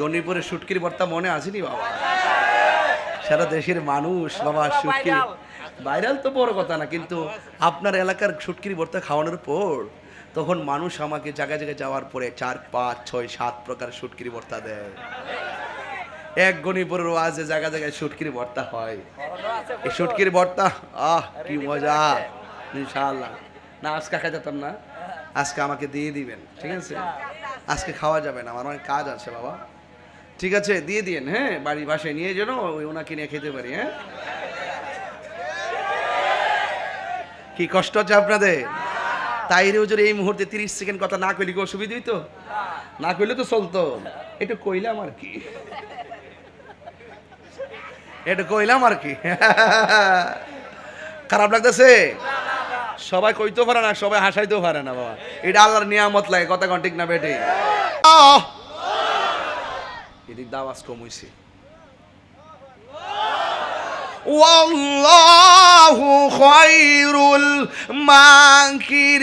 গণিপুরে শুটকির ভর্তা মনে আসেনি বাবা? সারা দেশের মানুষ বাবা শুটকি ভাইরাল তো বড় কথা না, কিন্তু আপনার এলাকার শুটকির ভর্তা খাওয়ানোর পর তখন মানুষ আমাকে জায়গায় জায়গায় যাওয়ার পরে 4, 5, 6, 7 প্রকার শুটকির ভর্তা দেয়। এক গণিপুরের ওয়াজে জায়গায় জায়গায় শুটকির ভর্তা হয়। এই শুটকির ভর্তা কি মজা! ইনশাআল্লাহ না আজকে খাই যেতাম না, আজকে আমাকে দিয়ে দিবেন, ঠিক আছে? আজকে খাওয়া যাবে না, আমার অনেক কাজ আছে বাবা, ঠিক আছে? দিয়ে দিন, হ্যাঁ, বাড়ি বাসায় নিয়ে যেন ওনাকে নিয়ে খেতে পারি। হ্যাঁ, কি কষ্ট হচ্ছে আপনাদের? তাইরে হুজুর এই মুহূর্তে 30 সেকেন্ড কথা না কইলে কি অসুবিধা হইতো? না কইলে তো চলতো, একটু কইলাম আর কি, একটু কইলাম আর কি। খারাপ লাগতেছে? সবাই কইতেও পারে না, সবাই হাসাইতেও পারে না বাবা, এটা আল্লাহর নিয়ামত লাগে, কথা কোন ঠিক না বেটে? এদিক দা আওয়াজ কম হইছে। ওয়াল্লাহু খায়রুল মাকিরিন।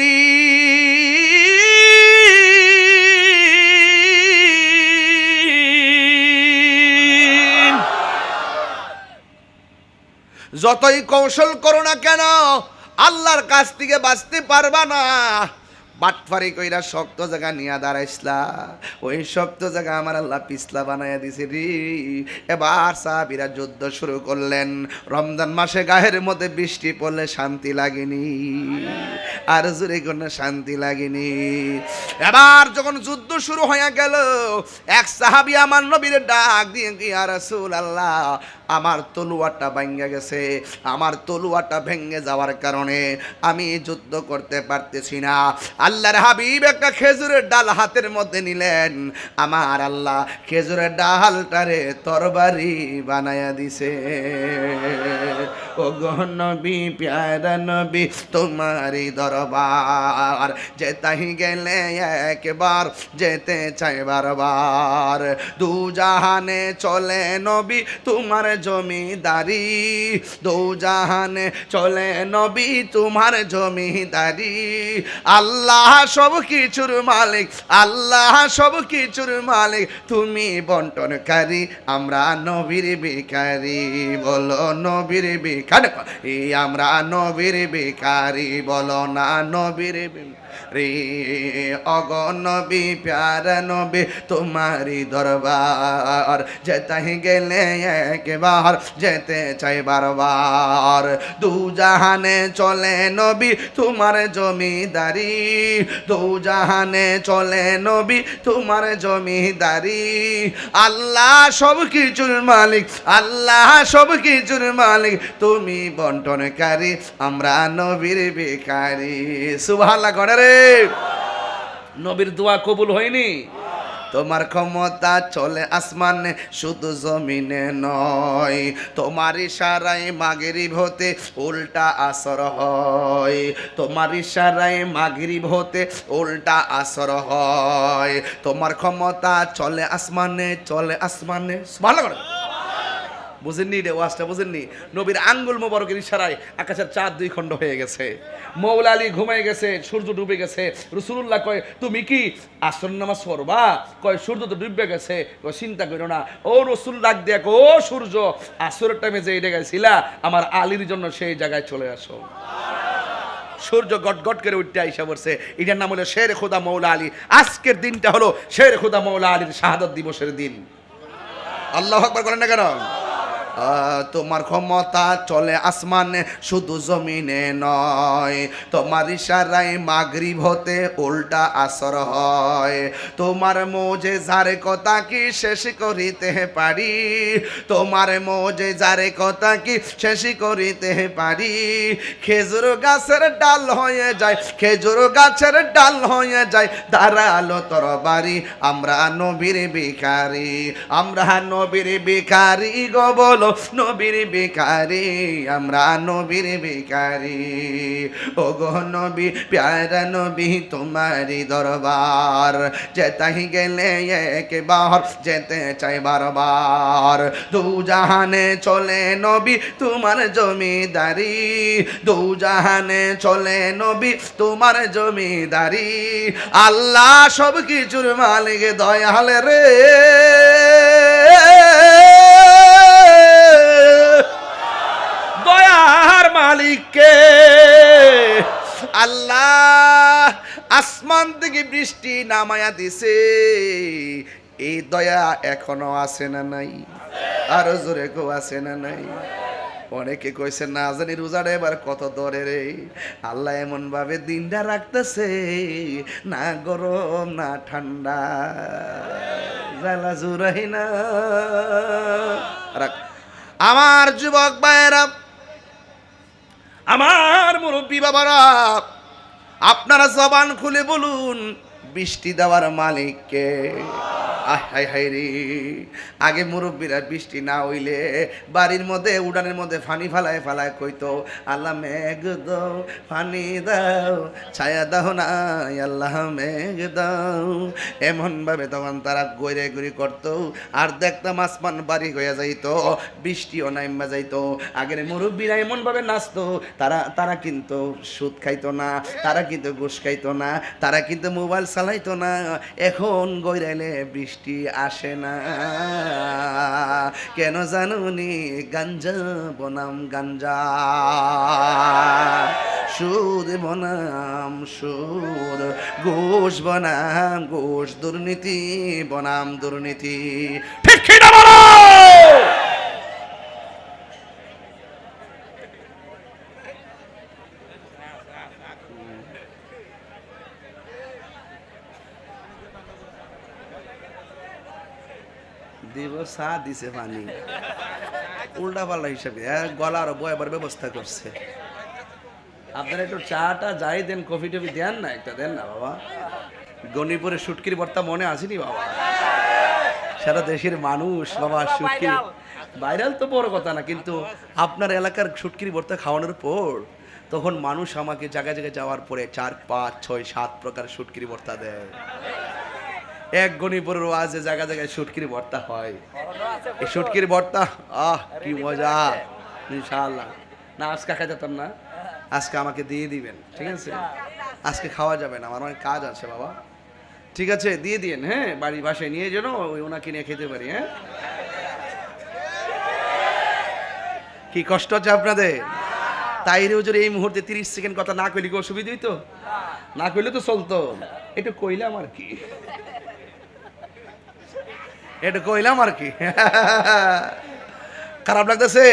যতই কৌশল করো না কেন আল্লাহর কাছ থেকে বাঁচতে পারবা না। বাটফারি কইরা শক্ত জায়গা নিয়ে দাঁড়াইছলা, ওই শক্ত জায়গা আমার আল্লাহ পিছলা বানাইয়া দিছে রে। এবার সাহাবীরা যুদ্ধ শুরু করলেন। রমজান মাসে গায়ের মধ্যে বৃষ্টি পড়লে শান্তি লাগেনি, আর জোরে কোনো শান্তি লাগেনি। এবার যখন যুদ্ধ শুরু হয়ে গেল, এক সাহাবী আমার নবীর ডাক দিয়ে কি, ইয়া রাসূলুল্লাহ, আমার তলোয়ারটা ভেঙে গেছে, আমার তলোয়ারটা ভেঙে যাওয়ার কারণে আমি যুদ্ধ করতে পারতেছি না। আল্লাহর হাবিব একটা খেজুরের ডাল হাতের মধ্যে নিলেন, আমার আল্লাহ খেজুরের ডালটারে তরবারি বানায়া দিছে। ও গো নবী, প্যারা নবী, তোমারই দরবার যেতাই গেলে একবার, যেতে চাই বারবার। দু জাহানে চলে নবী তোমার জমিদারি, দু জাহানে চলে নবী তোমার জমিদারি। আল্লাহ সব কিছুর মালিক, আল্লাহ সব কিছুর মালিক, তুমি বন্টনকারী, আমরা নবীর ভিখারি। বলো নবীর ভিখারি, আমরা নবীর ভিখারি, বলো না নবীর রে। অগনবী প্যারা নবী তোমারি দরবার যেতাই গেলে একবার, যেতে চাই বারবার। দু জাহানে চলে নবী তোমার জমিদারি, দু জাহানে চলে নবী তোমার জমিদারি। আল্লাহ সব কিছুর মালিক, আল্লাহ সব কিছুর মালিক, তুমি বন্টনকারী, আমরা নবীর ভিখারি। সুবহানাল্লাহ করে রে। নবীর দোয়া কবুল হয়নি? তোমার ক্ষমতা চলে আসমানে শুধু জমিনে নয়, তোমার ইশারায় মাগরিব হতে উল্টা আসর হয়, তোমার ইশারায় মাগরিব হতে উল্টা আসর হয়। তোমার ক্ষমতা চলে আসমানে, চলে আসমানে। ভালো করে বুঝেননি রে ওয়াজটা, বুঝেননি? নবীর আঙ্গুল মোবারকের ইশারায় আকাশের চাঁদ 2 খণ্ড হয়ে গেছে, মৌলা আলী ঘুমাই গেছে, সূর্য ডুবে গেছে। রাসূলুল্লাহ কয় তুমি কি আসর নামাজ পড়বা? কয় সূর্য তো ডুবে গেছে। কয় চিন্তা করো না। ও রাসূল ডাক দেয়া কো, ও সূর্য, আসরের টাইমে যে জায়গায় ছিলা আমার আলীর জন্য সেই জায়গায় চলে আসো। সূর্য গট গট করে উঠতে আইসা পড়ছে। এটার নাম হলো শের খোদা মৌলা আলী। আজকের দিনটা হলো শের খোদা মৌলা আলীর শাহাদাত দিবসের দিন। আল্লাহু আকবার বলেন না কেন? তোমার ক্ষমতা চলে আসমানে শুধু জমিনে নয়, তোমার ইশারায় মাগরিব হতে উল্টা আসর হয়। তোমার মুজিজার কথা কি শেষ করিতে পারি, তোমার মুজিজার কথা কি শেষ করিতে পারি। খেজুর গাছের ডাল হয়ে যায়, খেজুর গাছের ডাল হয়ে যায় দাঁড়ালো তরবারি, আমরা নবীর ভিখারি, আমরা নবীর ভিখারি গো, বলো নবীর ভিখারি, আমরা নবীর ভিখারি। ও গো নবী প্যারা নবী তোমারি দরবার যেতাই গেলে একবার, যেতে চাই বারবার। দু জাহানে চলে নবী তোমার জমিদারি, দু জাহানে চলে নবী তোমার জমিদারি। আল্লাহ সব কিছুর মালিক দয়াল রে। আসমান থেকে বৃষ্টি নামায়া দিছে, এই দয়া এখনো আছে না নাই? আরো জোরে গো আছে না নাই? অনেকে কইছে না জানি রোজাটা এবার কত দরে রে। আল্লাহ এমন ভাবে দিনটা রাখতেছে, না গরম না ঠান্ডা, জ্বালা জুরাই না। আমার যুবক ভাইয়েরা, আমার মুরব্বী বাবারা, আপনারা জবান খুলে বলুন বৃষ্টি দেওয়ার মালিককে। হাই হাই রে, আগে মুরব্বীরা বৃষ্টি না হইলে বাড়ির মধ্যে উড়ানের মধ্যে ফানি ফালায় ফালায় কইতো, আল্লাহ মেঘ দাও, ফানি দাও, ছায়া দাও না আল্লাহ মেঘ দাও। এমনভাবে তখন তারা গড়ে গড়ি করতো, আর দেখতাম আসমান বাড়ি হইয়া যাইতো, বৃষ্টিও নাইমা যাইতো। আগের মুরব্বীরা এমনভাবে নাচতো, তারা কিন্তু সুদ খাইতো না, তারা কিন্তু ঘুষ খাইতো না, তারা কিন্তু মোবাইল চালাইতো না। এখন গইরাইলে বৃষ্টি আসে না কেন জানুনি? গাঞ্জা বনাম গাঞ্জা, সুদ বনাম সুদ, ঘুষ বনাম ঘুষ, দুর্নীতি বনাম দুর্নীতি। ঠিক কি না বলো? দিব চা দিছে পানি, উল্টা পাল্টা হিসাবে গলার বয়াবার ব্যবস্থা করছে। আপনারা একটু চাটা যাই দেন, কফি টফি দেন না, একটা দেন না বাবা। গণিপুরে শুটকির ভর্তা মনে আসেনি বাবা? সারা দেশের মানুষ বাবা শুটকির ভাইরাল তো বড় কথা না, কিন্তু আপনার এলাকার শুটকির ভর্তা খাওয়ানোর পর তখন মানুষ আমাকে জায়গায় জায়গায় যাওয়ার পরে 4, 5, 6, 7 প্রকার শুটকির ভর্তা দেয়। এক গণিপুরের ওয়াজে জায়গা জায়গায় শুটকির ভর্তা হয়। এই শুটকির ভর্তা কি মজা! ইনশাআল্লাহ না আজকে খাই যেতাম না, আজকে আমাকে দিয়ে দিবেন, ঠিক আছে? আজকে খাওয়া যাবে না, আমার অনেক কাজ আছে বাবা, ঠিক আছে? দিয়ে দিন, হ্যাঁ, বাড়ি বাসায় নিয়ে যেন ওনাকে নিয়ে খেতে পারি। হ্যাঁ, কি কষ্ট হচ্ছে আপনাদের? তাইরে হুজুর এই মুহূর্তে 30 সেকেন্ড কথা না কইলে কি অসুবিধা হইতো? না কইলে তো চলতো, একটু কইলাম আর কি, এটা কইলাম আর কি। খারাপ লাগতেছে?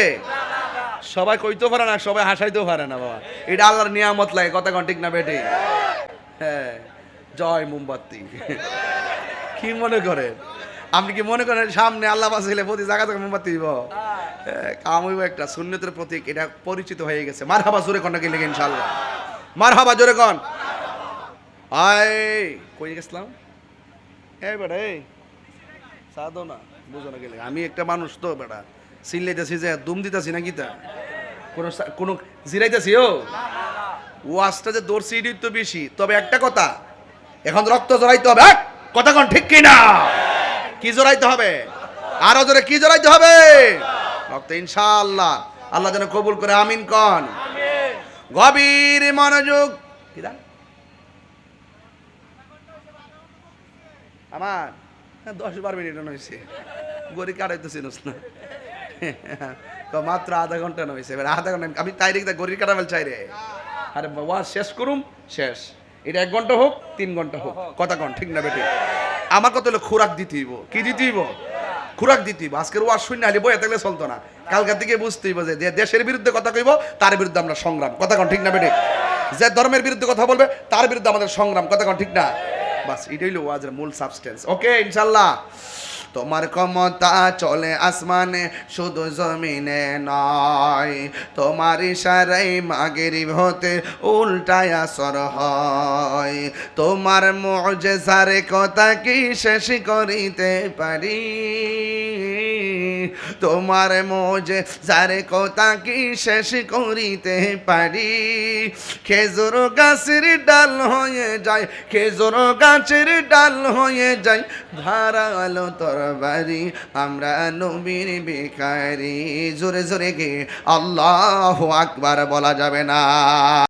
সবাই কইতেও পারে না, সবাই হাসাইতেও পারে না বাবা, এটা আল্লাহর নিয়ামত লাগে, কথা কোন ঠিক না বেটে? হ্যাঁ, জয় মোমবাতি। কি মনে করেন? আপনি কি মনে করেন সামনে আল্লাহ বাঁচাইলে প্রতি জায়গা থেকে মোমবাতি দিব? কাম হইব একটা সুন্নতের প্রতীক, এটা পরিচিত হয়ে গেছে। মারহাবা জোরে কোন নাকি লেগে ইনশাআল্লাহ, মারহাবা জোরে কোন। আয় কই গেছিলাম? এই বেটা, এই সাদো না, বুঝো না গেলে আমি একটা মানুষ তো বেটা, চিল্লাইতেছি যে দুম দিতেছি না গীতা, কোনো জিরাইতেছি? ওয়াজটা যে দৌড়ছি এটাই তো বেশি। তবে একটা কথা, এখন রক্ত জড়াইতে হবে। কথা কোন ঠিক কিনা? কি জড়াইতে হবে? আরো জোরে কি জড়াইতে হবে? রক্ত, ইনশাআল্লাহ। আল্লাহ যেন কবুল করে, আমিন কোন। গভীর মনোযোগ। আমার 10-12 মিনিট হয়েছে, গড়ি কাটাইতেছি না, মাত্র আধা ঘন্টা হয়েছে। এবার আধা ঘন্টা আমি তাই রেখে গড়ি কাটা ফেল চাই রে। আরে বাবা শেষ করুম, শেষ। এটা 1 ঘন্টা হোক, 3 ঘন্টা হোক, কথা কন ঠিক না বেটি? আমার কত হলো খোরাক দিতে হইব। কি দিতে হইব? খোরাক দিতে হইব। আজকের ওয়াজ শূন্য হলে বইয়া থাকলে চলতো না, কালকার দিকে বুঝতে হইব যে দেশের বিরুদ্ধে কথা কইব, তার বিরুদ্ধে আমরা সংগ্রাম, কথা কন ঠিক না বেটি? যে ধর্মের বিরুদ্ধে কথা বলবে তার বিরুদ্ধে আমাদের সংগ্রাম, কথা কন ঠিক না? বাস এটাই হলো ওয়াজের মূল সাবস্টেন্স। ওকে ইনশাআল্লাহ। তোমার ক্ষমতা চলে আসমানে, শুধু জমিনে নয়, তোমার ইশারায় মাগরিব হতে উল্টায় আসর হয়, তোমার মুজিজার কথা কি শেষ করিতে পারি, তোমার মুজিজার কথা কি শেষ করিতে পারি, খেজুর গাছের ডাল হয়ে যায়, খেজুর গাছের ডাল হয়ে যায়, ধারালো তরবারি, আমরা নবীর ভিখারি। জোরে জোরে গে আল্লাহু আকবার বলা যাবে না?